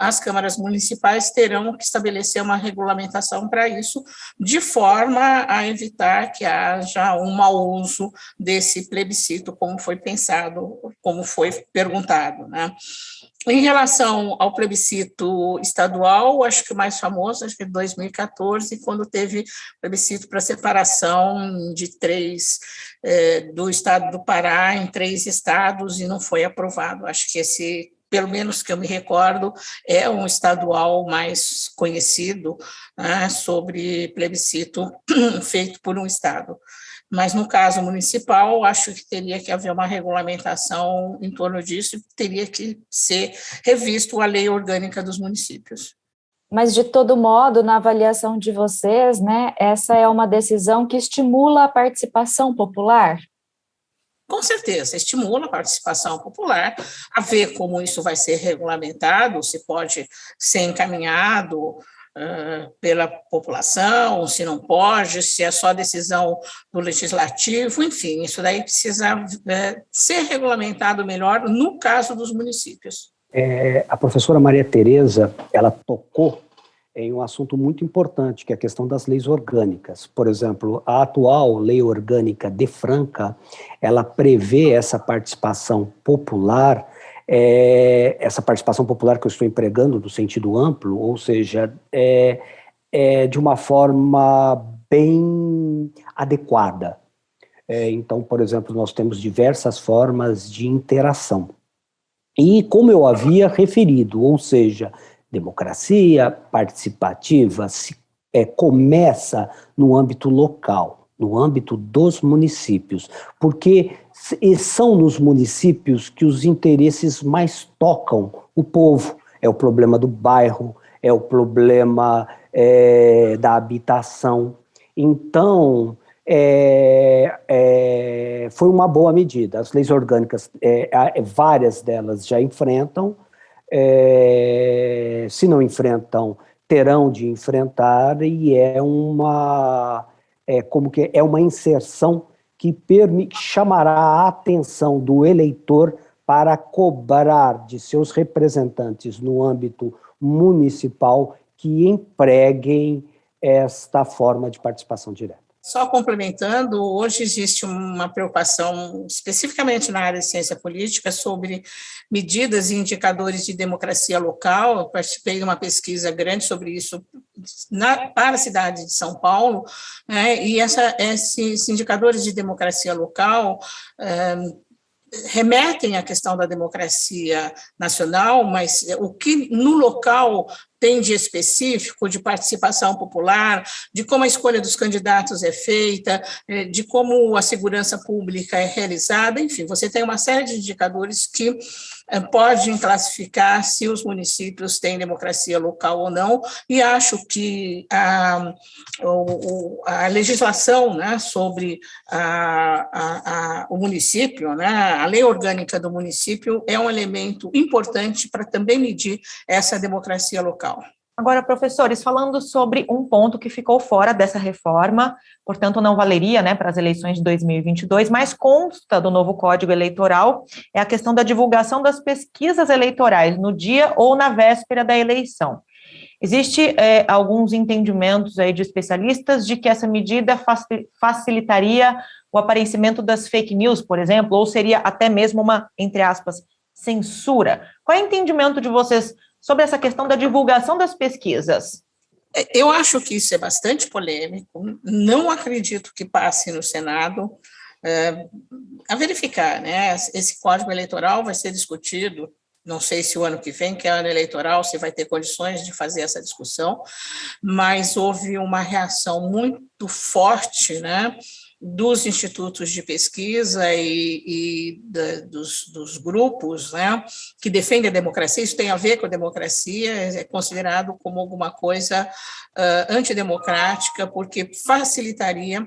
as câmaras municipais terão que estabelecer uma regulamentação para isso, de forma a evitar que haja um mau uso desse plebiscito, como foi pensado, como foi perguntado, né? Em relação ao plebiscito estadual, acho que o mais famoso, acho que é 2014, quando teve plebiscito para separação de do estado do Pará em 3 estados, e não foi aprovado. Acho que esse, pelo menos que eu me recordo, é um estadual mais conhecido, né, sobre plebiscito feito por um estado. Mas, no caso municipal, acho que teria que haver uma regulamentação em torno disso, e teria que ser revisto a lei orgânica dos municípios. Mas, de todo modo, na avaliação de vocês, né, essa é uma decisão que estimula a participação popular? Com certeza, estimula a participação popular, a ver como isso vai ser regulamentado, se pode ser encaminhado pela população, se não pode, se é só decisão do legislativo, enfim, isso daí precisa ser regulamentado melhor no caso dos municípios. A professora Maria Tereza, ela tocou em um assunto muito importante, que é a questão das leis orgânicas. Por exemplo, a atual lei orgânica de Franca, ela prevê essa participação popular, essa participação popular que eu estou empregando no sentido amplo, ou seja, de uma forma bem adequada. Então, por exemplo, nós temos diversas formas de interação. E como eu havia referido, ou seja, democracia participativa começa no âmbito local, no âmbito dos municípios, porque são nos municípios que os interesses mais tocam o povo. É o problema do bairro, é o problema da habitação. Então, foi uma boa medida. As leis orgânicas, várias delas já enfrentam, se não enfrentam, terão de enfrentar, e é uma inserção que chamará a atenção do eleitor para cobrar de seus representantes no âmbito municipal que empreguem esta forma de participação direta. Só complementando, hoje existe uma preocupação, especificamente na área de ciência política, sobre medidas e indicadores de democracia local. Eu participei de uma pesquisa grande sobre isso para a cidade de São Paulo, né, e esses indicadores de democracia local remetem à questão da democracia nacional, mas o que no local tem de específico, de participação popular, de como a escolha dos candidatos é feita, de como a segurança pública é realizada, enfim, você tem uma série de indicadores que podem classificar se os municípios têm democracia local ou não, e acho que a legislação, né, sobre o município, né, a lei orgânica do município é um elemento importante para também medir essa democracia local. Agora, professores, falando sobre um ponto que ficou fora dessa reforma, portanto não valeria, né, para as eleições de 2022, mas consta do novo Código Eleitoral, é a questão da divulgação das pesquisas eleitorais no dia ou na véspera da eleição. Existe alguns entendimentos aí de especialistas de que essa medida facilitaria o aparecimento das fake news, por exemplo, ou seria até mesmo uma, entre aspas, censura. Qual é o entendimento de vocês sobre essa questão da divulgação das pesquisas? Eu acho que isso é bastante polêmico, não acredito que passe no Senado. A verificar, né? Esse Código Eleitoral vai ser discutido, não sei se o ano que vem, que é ano eleitoral, se vai ter condições de fazer essa discussão, mas houve uma reação muito forte, né, dos institutos de pesquisa dos grupos, né, que defendem a democracia. Isso tem a ver com a democracia, é considerado como alguma coisa antidemocrática, porque facilitaria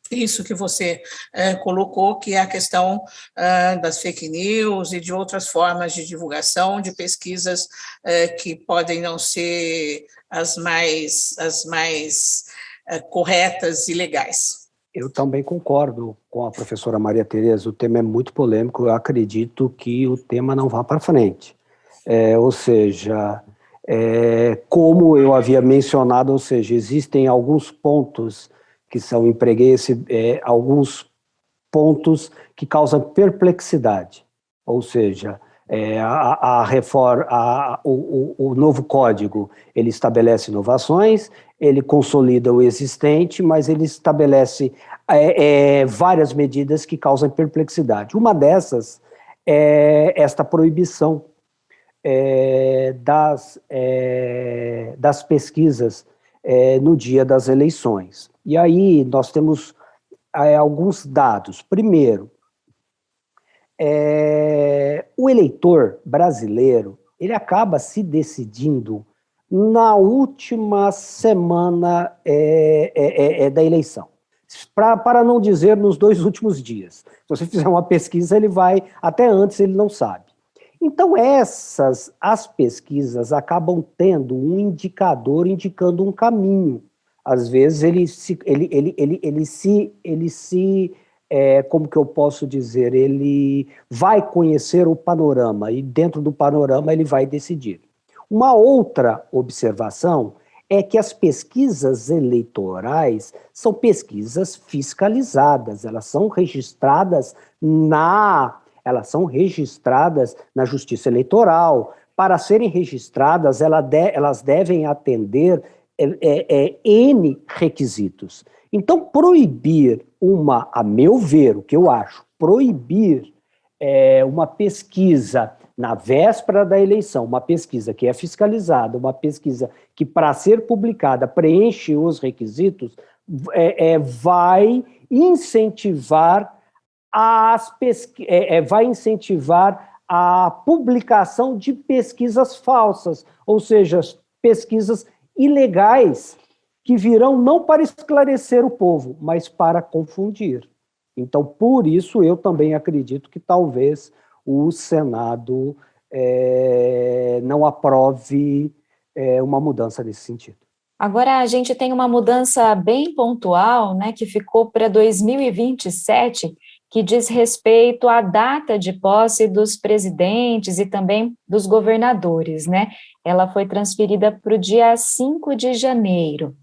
isso que você colocou, que é a questão das fake news e de outras formas de divulgação de pesquisas que podem não ser as mais corretas e legais. Eu também concordo com a professora Maria Tereza, o tema é muito polêmico, eu acredito que o tema não vá para frente. Ou seja, como eu havia mencionado, ou seja, existem alguns pontos que são, alguns pontos que causam perplexidade, ou seja, o novo código, ele estabelece inovações, ele consolida o existente, mas ele estabelece várias medidas que causam perplexidade. Uma dessas é esta proibição das pesquisas no dia das eleições. E aí nós temos alguns dados. Primeiro, o eleitor brasileiro, ele acaba se decidindo na última semana da eleição. Para não dizer nos 2 últimos dias. Se você fizer uma pesquisa, ele vai, até antes ele não sabe. Então, as pesquisas acabam tendo um indicador indicando um caminho. Às vezes, como que eu posso dizer, ele vai conhecer o panorama e dentro do panorama ele vai decidir. Uma outra observação é que as pesquisas eleitorais são pesquisas fiscalizadas, elas são registradas na Justiça Eleitoral. Para serem registradas, elas devem atender N requisitos. Então, proibir a meu ver, o que eu acho, proibir uma pesquisa na véspera da eleição, uma pesquisa que é fiscalizada, uma pesquisa que, para ser publicada, preenche os requisitos, vai incentivar a publicação de pesquisas falsas, ou seja, pesquisas ilegais, que virão não para esclarecer o povo, mas para confundir. Então, por isso, eu também acredito que talvez o Senado não aprove uma mudança nesse sentido. Agora, a gente tem uma mudança bem pontual, né, que ficou para 2027, que diz respeito à data de posse dos presidentes e também dos governadores, né? Ela foi transferida para o dia 5 de janeiro.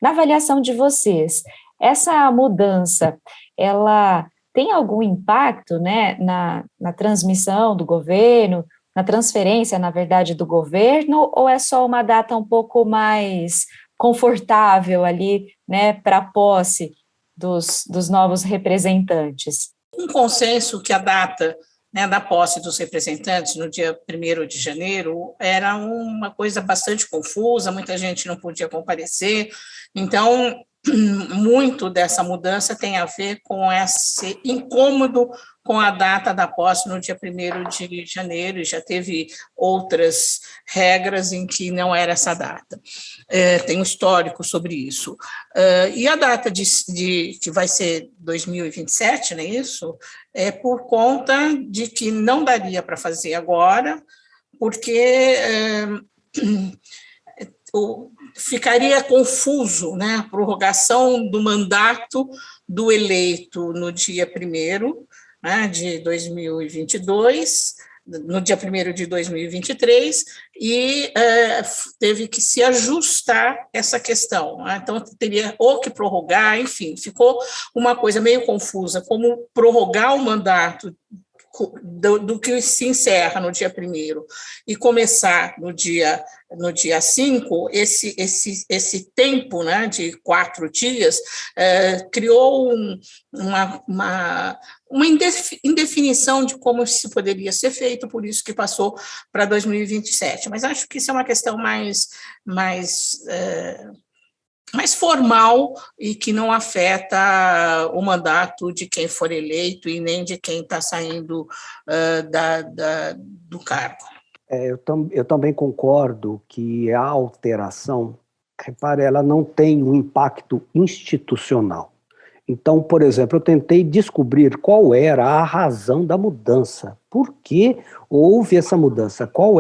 Na avaliação de vocês, essa mudança, ela tem algum impacto, né, na transmissão do governo, na transferência, na verdade, do governo, ou é só uma data um pouco mais confortável ali, né, para a posse dos novos representantes? Um consenso que a data, né, da posse dos representantes no dia 1º de janeiro era uma coisa bastante confusa, muita gente não podia comparecer, então muito dessa mudança tem a ver com esse incômodo com a data da posse no dia 1º de janeiro, e já teve outras regras em que não era essa data. Tem um histórico sobre isso. E a data que vai ser 2027, não é isso? É por conta de que não daria para fazer agora, porque ficaria confuso, né? A prorrogação do mandato do eleito no dia 1º, né, de 2022, no dia 1º de 2023, e teve que se ajustar essa questão. Né? Então, teria ou que prorrogar, enfim, ficou uma coisa meio confusa, como prorrogar o mandato do que se encerra no dia 1º e começar no dia 5, esse tempo, né, de 4 dias, criou uma indefinição de como isso poderia ser feito, por isso que passou para 2027. Mas acho que isso é uma questão mais formal e que não afeta o mandato de quem for eleito e nem de quem está saindo do cargo. Eu também concordo que a alteração, repare, ela não tem um impacto institucional. Então, por exemplo, eu tentei descobrir qual era a razão da mudança. Por que houve essa mudança? Qual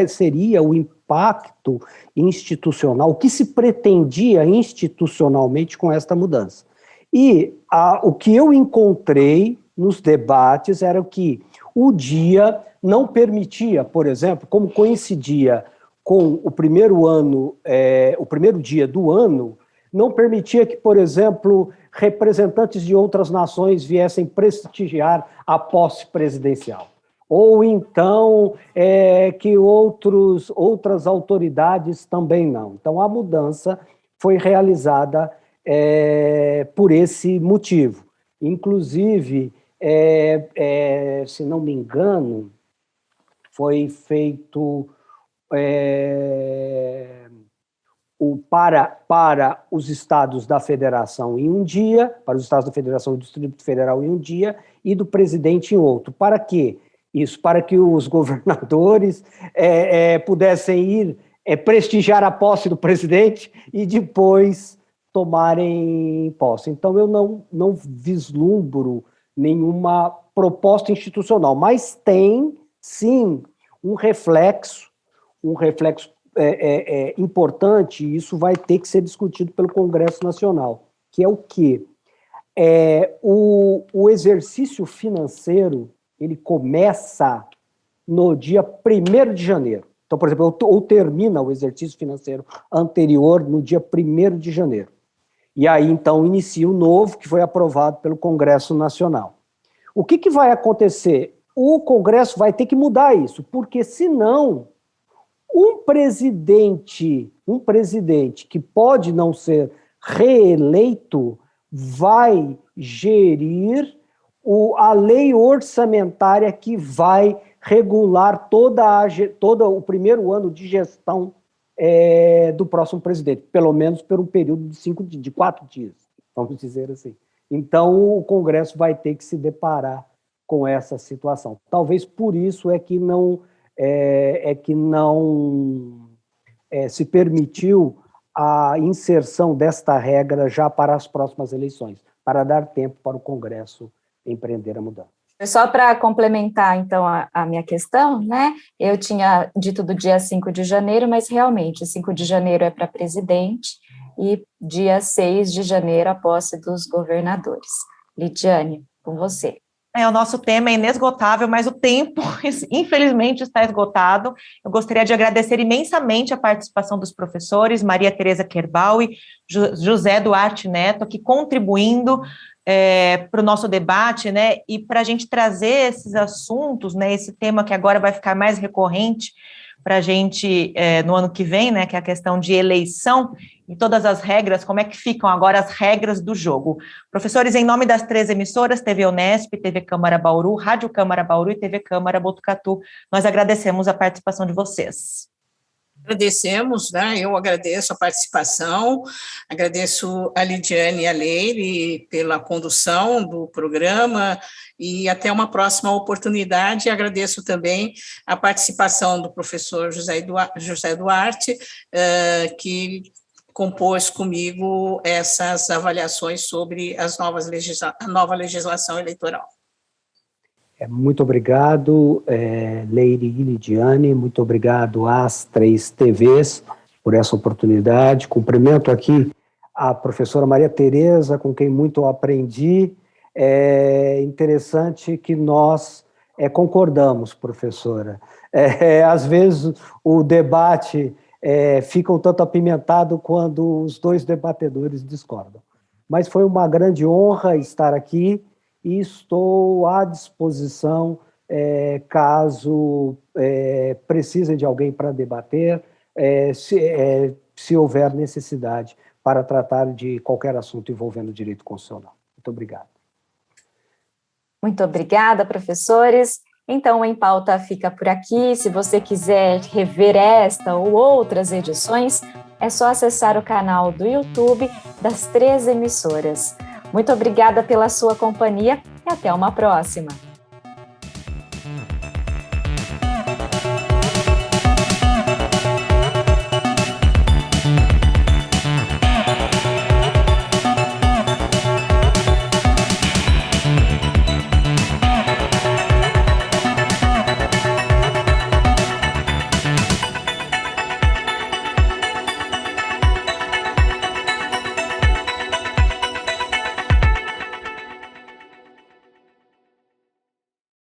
seria pacto institucional, o que se pretendia institucionalmente com esta mudança. E o que eu encontrei nos debates era que o dia não permitia, por exemplo, como coincidia com o primeiro ano, o primeiro dia do ano, não permitia que, por exemplo, representantes de outras nações viessem prestigiar a posse presidencial. Ou então que outras autoridades também não. Então, a mudança foi realizada por esse motivo. Inclusive, se não me engano, foi feito para os estados da federação em um dia, para os estados da federação e do Distrito Federal em um dia, e do presidente em outro. Para quê? Isso, para que os governadores pudessem ir prestigiar a posse do presidente e depois tomarem posse. Então, eu não vislumbro nenhuma proposta institucional, mas tem, sim, um reflexo importante, e isso vai ter que ser discutido pelo Congresso Nacional, que é o quê? O exercício financeiro, ele começa no dia 1º de janeiro. Então, por exemplo, ou termina o exercício financeiro anterior no dia 1º de janeiro. E aí, então, inicia o novo, que foi aprovado pelo Congresso Nacional. O que vai acontecer? O Congresso vai ter que mudar isso, porque senão um presidente que pode não ser reeleito vai gerir a lei orçamentária que vai regular todo o primeiro ano de gestão do próximo presidente, pelo menos por um período de 4 dias, vamos dizer assim. Então, o Congresso vai ter que se deparar com essa situação. Talvez por isso que não se permitiu a inserção desta regra já para as próximas eleições, para dar tempo para o Congresso empreender a mudança. Só para complementar, então, a minha questão, né? Eu tinha dito do dia 5 de janeiro, mas realmente, 5 de janeiro é para presidente e dia 6 de janeiro a posse dos governadores. Lidiane, com você. O nosso tema é inesgotável, mas o tempo, infelizmente, está esgotado. Eu gostaria de agradecer imensamente a participação dos professores, Maria Tereza Kerbal e José Duarte Neto, aqui contribuindo para o nosso debate, né, e para a gente trazer esses assuntos, né, esse tema que agora vai ficar mais recorrente para a gente no ano que vem, né, que é a questão de eleição e todas as regras, como é que ficam agora as regras do jogo. Professores, em nome das 3 emissoras, TV Unesp, TV Câmara Bauru, Rádio Câmara Bauru e TV Câmara Botucatu, nós agradecemos a participação de vocês. Agradecemos, né? Eu agradeço a participação, agradeço a Lidiane e a Leire pela condução do programa e até uma próxima oportunidade. Agradeço também a participação do professor José Duarte, que compôs comigo essas avaliações sobre a nova legislação eleitoral. Muito obrigado, Leire e Lidiane, muito obrigado às 3 TVs por essa oportunidade. Cumprimento aqui a professora Maria Tereza, com quem muito eu aprendi. É interessante que nós concordamos, professora. Às vezes o debate fica um tanto apimentado quando os 2 debatedores discordam. Mas foi uma grande honra estar aqui, e estou à disposição caso precisem de alguém para debater, se houver necessidade, para tratar de qualquer assunto envolvendo direito constitucional. Muito obrigado. Muito obrigada, professores. Então, o Em Pauta fica por aqui. Se você quiser rever esta ou outras edições, é só acessar o canal do YouTube das 3 emissoras. Muito obrigada pela sua companhia e até uma próxima.